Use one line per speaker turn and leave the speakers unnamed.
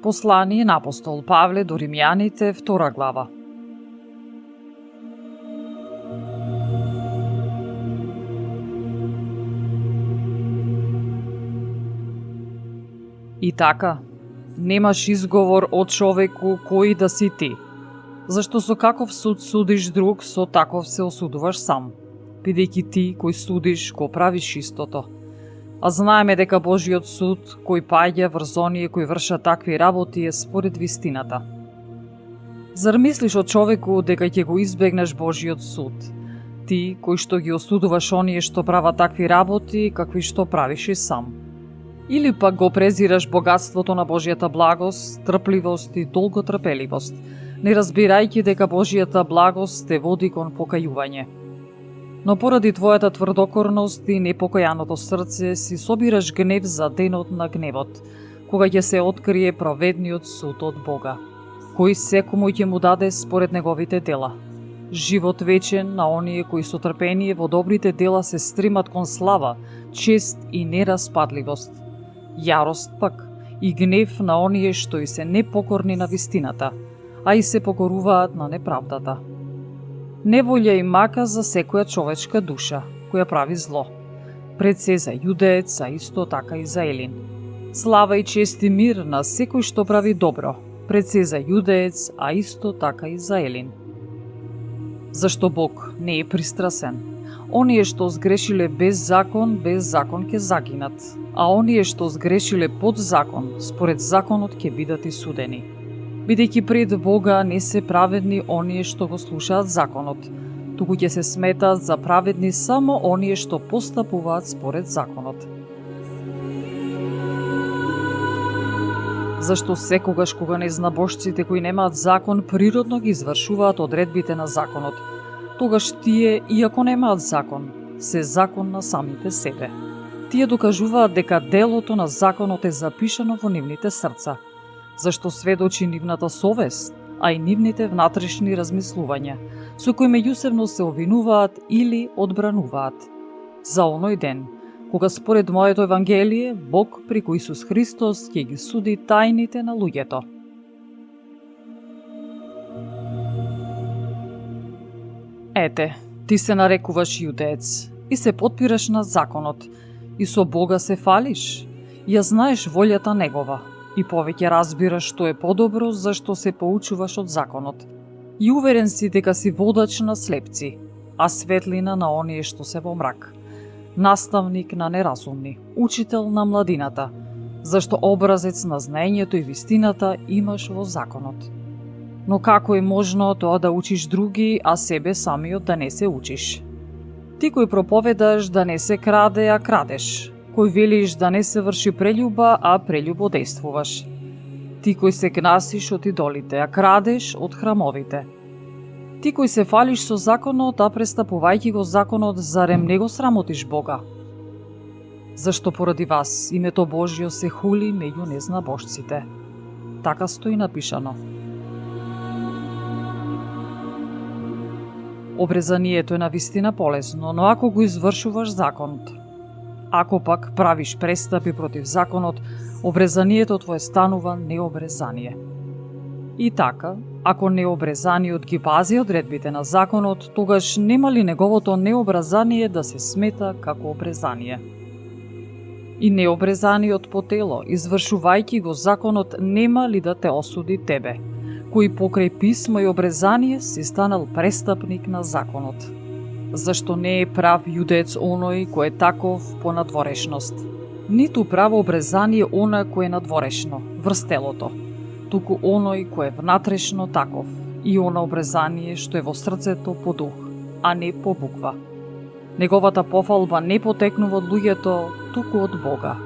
Послание на апостол Павле до Римјаните, 2 глава. И така, немаш изговор од човеку кој да си ти, зашто со каков суд судиш друг, со таков се осудуваш сам, бидејќи ти кој судиш го правиш истото. А знаеме дека Божиот суд кој паѓа врз оние кои вршат такви работи е според вистината. Зар мислиш од човеку дека ќе го избегнеш Божиот суд? Ти кој што ги осудуваш оние што прават такви работи, какви што правиш и сам. Или пак го презираш богатството на Божијата благост, трпливост и долготрпеливост, не разбирајќи дека Божијата благост те води кон покајување. Но поради твојата тврдокорност и непокајаното срце си собираш гнев за денот на гневот, кога ќе се открие праведниот суд од Бога, кој секому ќе му даде според неговите дела. Живот вечен на оние кои со трпение во добрите дела се стремат кон слава, чест и нераспадливост. Јарост пак и гнев на оние што и се непокорни на вистината, а и се покоруваат на неправдата. Неволја и мака за секоја човечка душа, која прави зло. Пред се за јудеец, а исто така и за елин. Слава и чест и мир на секој што прави добро, пред се за јудеец, а исто така и за елин. Зашто Бог не е пристрасен. Оние што сгрешиле без закон ќе загинат, а оние што сгрешиле под закон, според законот ќе бидат и судени. Бидејќи пред Бога не се праведни оние што го слушаат законот, туку ќе се сметаат за праведни само оние што постапуваат според законот. Зашто секогаш кога незнабожците кои немаат закон природно ги извршуваат одредбите на законот, тогаш тие, иако немаат закон, се закон на самите себе. Тие докажуваат дека делото на законот е запишано во нивните срца, зашто сведочи нивната совест, а и нивните внатрешни размислувања, со кои меѓусебно се обвинуваат или одбрануваат. За оној ден, кога според моето Евангелие, Бог преку Исус Христос ќе ги суди тајните на луѓето. Ете, ти се нарекуваш јудеец и се потпираш на законот, и со Бога се фалиш, ја знаеш волјата Негова, и повеќе разбираш што е подобро зашто се поучуваш од законот. И уверен си дека си водач на слепци, а светлина на оние што се во мрак. Наставник на неразумни, учител на младината, зашто образец на знаењето и вистината имаш во законот. Но како е можно тоа да учиш други, а себе самиот да не се учиш? Ти кој проповедаш да не се краде, а крадеш, кој велиш да не се врши прелюба, а прелюбодействуваш. Ти кој се гнасиш од идолите, а крадеш од храмовите. Ти кој се фалиш со законот, а престапувајќи го законот, зарем не го срамотиш Бога? Зашто поради вас името Божјо се хули меѓу незнабожците. Така стои напишано. Обрезанието е навистина полезно, но ако го извршуваш законот. Ако пак правиш престапи против законот, обрезанието твое станува необрезание. И така, ако необрезаниот ги пази одредбите на законот, тогаш нема ли неговото необрезание да се смета како обрезание? И необрезаниот по тело, извршувајќи го законот, нема ли да те осуди тебе, кој покрај писмо и обрезание си станал престапник на законот? Зашто не е прав јудеец оној кој е таков по надворешност, ниту право обрезание она кој е надворешно, врз телото, туку оној кој е внатрешно таков, и она обрезание што е во срцето по дух, а не по буква. Неговата пофалба не потекнува од луѓето, туку од Бога.